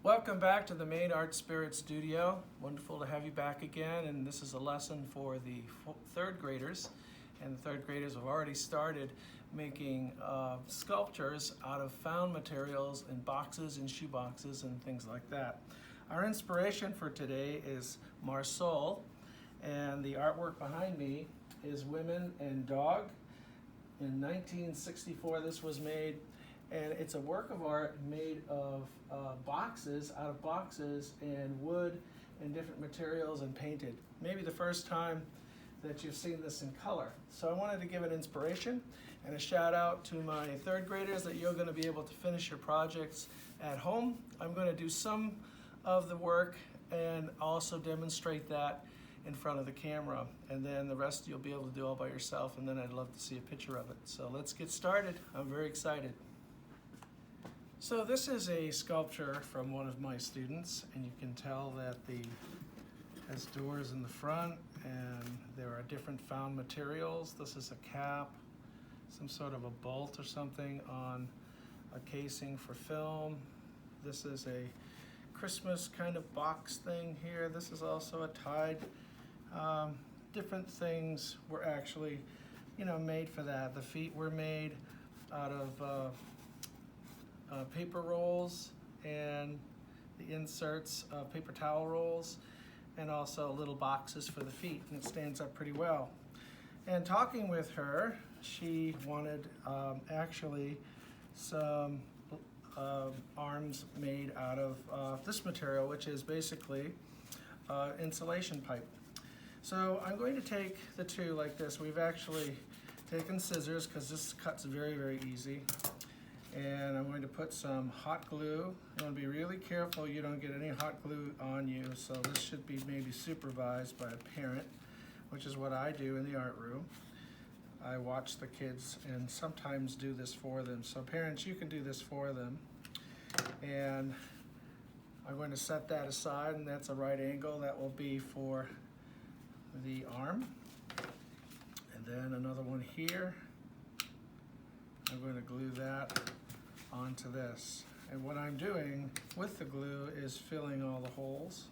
Welcome back to the Maine Art Spirit Studio. Wonderful to have you back again, and this is a lesson for the third graders. And the third graders have already started making sculptures out of found materials in boxes and shoe boxes and things like that. Our inspiration for today is Marsol, and the artwork behind me is Women and Dog. In 1964 this was made, and it's a work of art made of boxes, out of boxes, and wood and different materials, and painted. Maybe the first time that you've seen this in color. So I wanted to give an inspiration and a shout out to my third graders that you're going to be able to finish your projects at home. I'm going to do some of the work and also demonstrate that in front of the camera, and then the rest you'll be able to do all by yourself, and then I'd love to see a picture of it. So let's get started. I'm very excited. So this is a sculpture from one of my students, and you can tell that it has doors in the front, and there are different found materials. This is a cap, some sort of a bolt or something on a casing for film. This is a Christmas kind of box thing here. This is also a tide. Different things were actually, made for that. The feet were made out of paper rolls, and the inserts of paper towel rolls, and also little boxes for the feet, and it stands up pretty well. And talking with her, she wanted actually some arms made out of this material, which is basically insulation pipe. So I'm going to take the two like this. We've actually taken scissors because this cuts very, very easy. And I'm going to put some hot glue. You want to be really careful you don't get any hot glue on you, so this should be maybe supervised by a parent, which is what I do in the art room. I watch the kids and sometimes do this for them. So parents, you can do this for them. And I'm going to set that aside, and that's a right angle. That will be for the arm. And then another one here. I'm going to glue that onto this. And what I'm doing with the glue is filling all the holes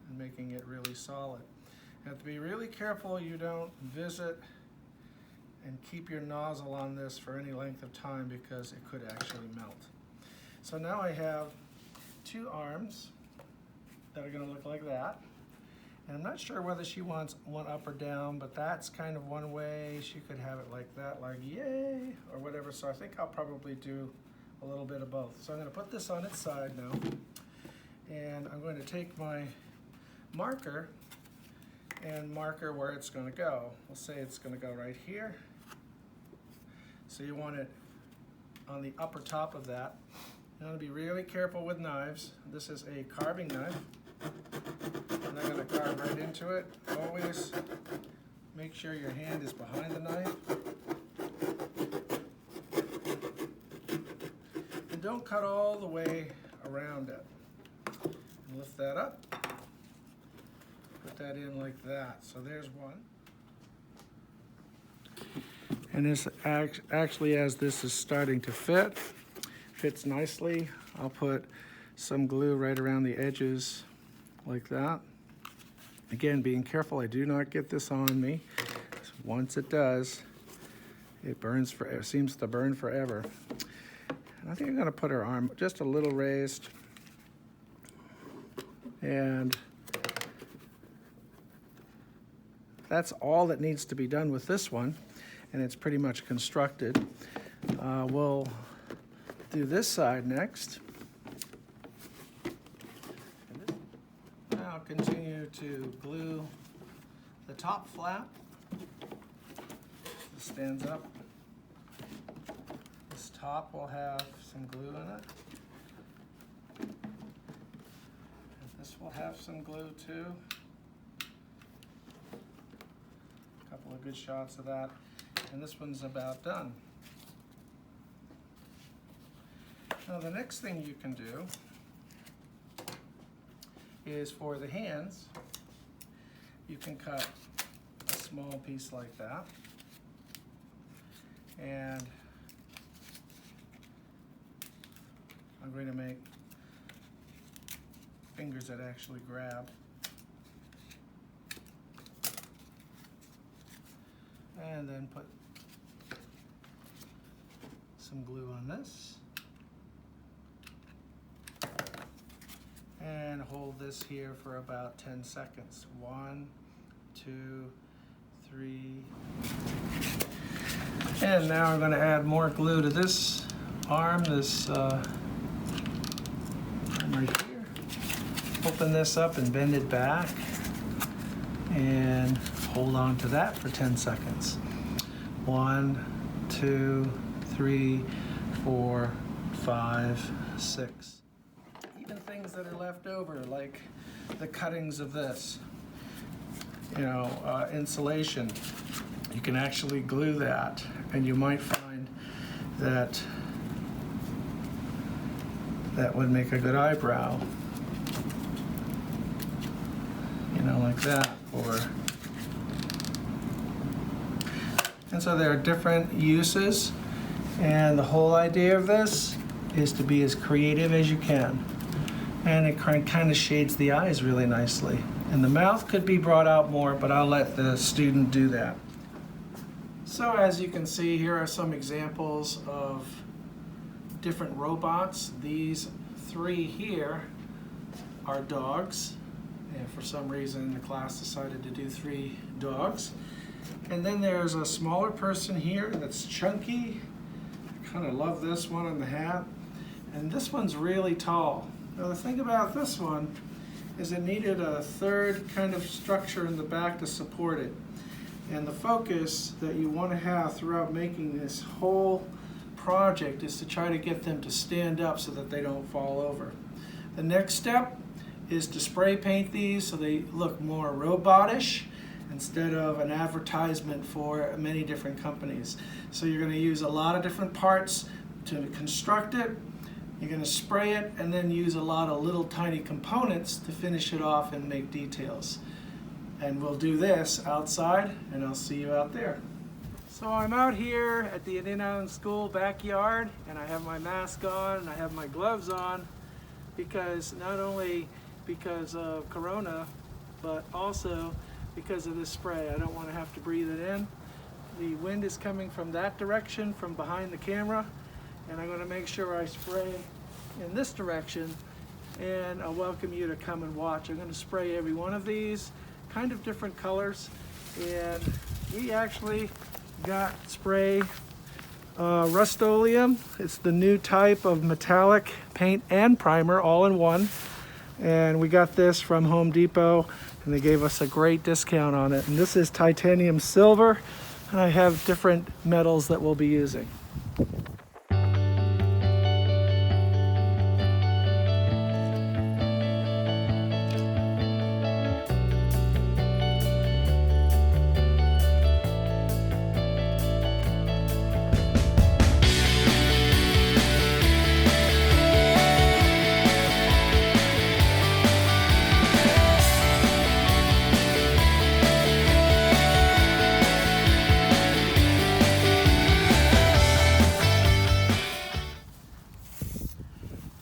and making it really solid. You have to be really careful you don't visit and keep your nozzle on this for any length of time, because it could actually melt. So now I have two arms that are going to look like that. And I'm not sure whether she wants one up or down, but that's kind of one way. She could have it like that, like yay, or whatever. So I think I'll probably do a little bit of both. So I'm going to put this on its side now, and I'm going to take my marker and marker where it's going to go. We'll say it's going to go right here. So you want it on the upper top of that. You want to be really careful with knives. This is a carving knife. I'm not going to carve right into it. Always make sure your hand is behind the knife. And don't cut all the way around it. And lift that up. Put that in like that. So there's one. And this actually, as this is starting to fits nicely. I'll put some glue right around the edges like that. Again, being careful I do not get this on me. Once it does, it burns forever, seems to burn forever. And I think I'm going to put her arm just a little raised, and that's all that needs to be done with this one, and it's pretty much constructed. We'll do this side next. Now continue to glue the top flap. This stands up. This top will have some glue in it. And this will have some glue too. A couple of good shots of that. And this one's about done. Now the next thing you can do is for the hands, you can cut a small piece like that, and I'm going to make fingers that actually grab. And then put some glue on this. And hold this here for about 10 seconds. 1, 2, 3. And now I'm going to add more glue to this arm, this arm right here. Open this up and bend it back. And hold on to that for 10 seconds. 1, 2, 3, 4, 5, 6. Even things that are left over, like the cuttings of this, insulation, you can actually glue that, and you might find that that would make a good eyebrow, like that. And so there are different uses, and the whole idea of this is to be as creative as you can. And it kind of shades the eyes really nicely. And the mouth could be brought out more, but I'll let the student do that. So as you can see, here are some examples of different robots. These 3 here are dogs. And for some reason, the class decided to do 3 dogs. And then there's a smaller person here that's chunky. I kind of love this one in the hat. And this one's really tall. Now the thing about this one is it needed a 3rd kind of structure in the back to support it. And the focus that you want to have throughout making this whole project is to try to get them to stand up so that they don't fall over. The next step is to spray paint these so they look more robotish instead of an advertisement for many different companies. So you're going to use a lot of different parts to construct it. You're going to spray it and then use a lot of little tiny components to finish it off and make details. And we'll do this outside, and I'll see you out there. So I'm out here at the Indian Island School backyard, and I have my mask on and I have my gloves on because not only because of Corona, but also because of this spray. I don't want to have to breathe it in. The wind is coming from that direction, from behind the camera, and I'm going to make sure I spray in this direction, and I welcome you to come and watch. I'm going to spray every one of these, kind of different colors, and we actually got spray Rust-Oleum. It's the new type of metallic paint and primer all in one. And we got this from Home Depot, and they gave us a great discount on it. And this is titanium silver, and I have different metals that we'll be using.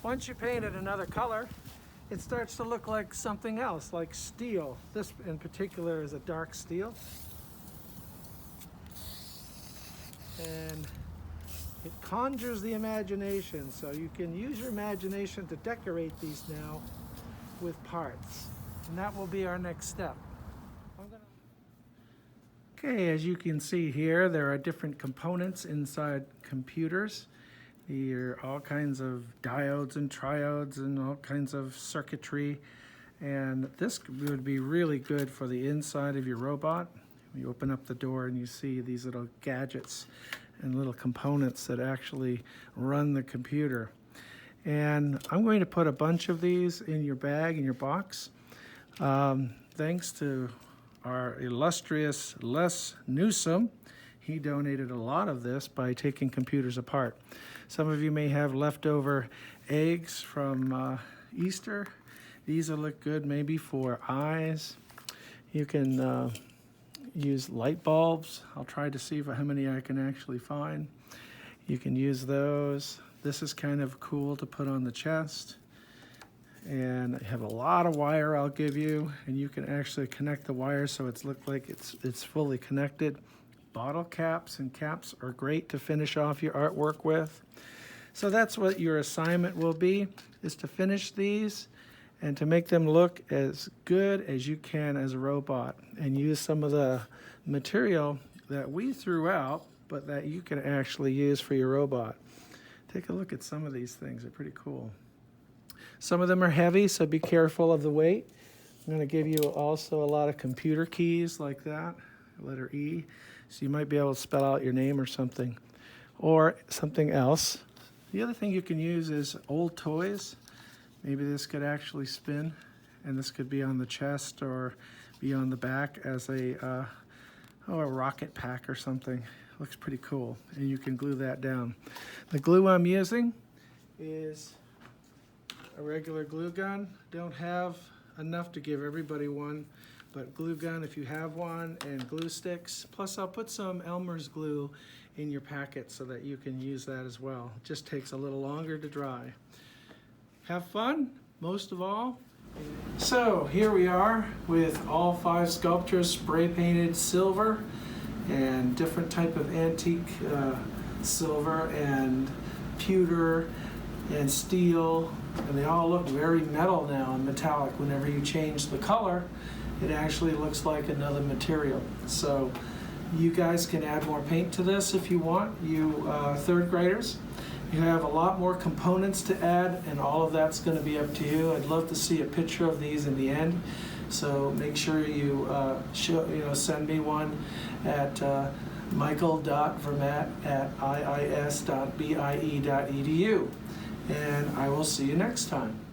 Once you paint it another color, it starts to look like something else, like steel. This in particular is a dark steel. And it conjures the imagination, so you can use your imagination to decorate these now with parts. And that will be our next step. Okay, as you can see here, there are different components inside computers. There are all kinds of diodes and triodes and all kinds of circuitry. And this would be really good for the inside of your robot. You open up the door and you see these little gadgets and little components that actually run the computer. And I'm going to put a bunch of these in your bag, in your box. Thanks to our illustrious Les Newsom. He donated a lot of this by taking computers apart. Some of you may have leftover eggs from Easter. These will look good maybe for eyes. You can use light bulbs. I'll try to see how many I can actually find. You can use those. This is kind of cool to put on the chest. And I have a lot of wire I'll give you, and you can actually connect the wires so it's look like it's fully connected. Bottle caps and caps are great to finish off your artwork with. So that's what your assignment will be, is to finish these and to make them look as good as you can as a robot, and use some of the material that we threw out, but that you can actually use for your robot. Take a look at some of these things, they're pretty cool. Some of them are heavy, so be careful of the weight. I'm going to give you also a lot of computer keys like that, letter E, so you might be able to spell out your name or something, or something else. The other thing you can use is old toys. Maybe this could actually spin, and this could be on the chest or be on the back as a rocket pack or something. Looks pretty cool, and you can glue that down. The glue I'm using is a regular glue gun. Don't have enough to give everybody one, but glue gun if you have one, and glue sticks. Plus I'll put some Elmer's glue in your packet so that you can use that as well. It just takes a little longer to dry. Have fun, most of all. So here we are with all 5 sculptures spray painted silver, and different type of antique silver and pewter and steel, and they all look very metal now and metallic. Whenever you change the color, it actually looks like another material. So you guys can add more paint to this if you want. You third graders, you have a lot more components to add, and all of that's going to be up to you. I'd love to see a picture of these in the end, so make sure you send me one at michael.vermette@iis.bie.edu, and I will see you next time.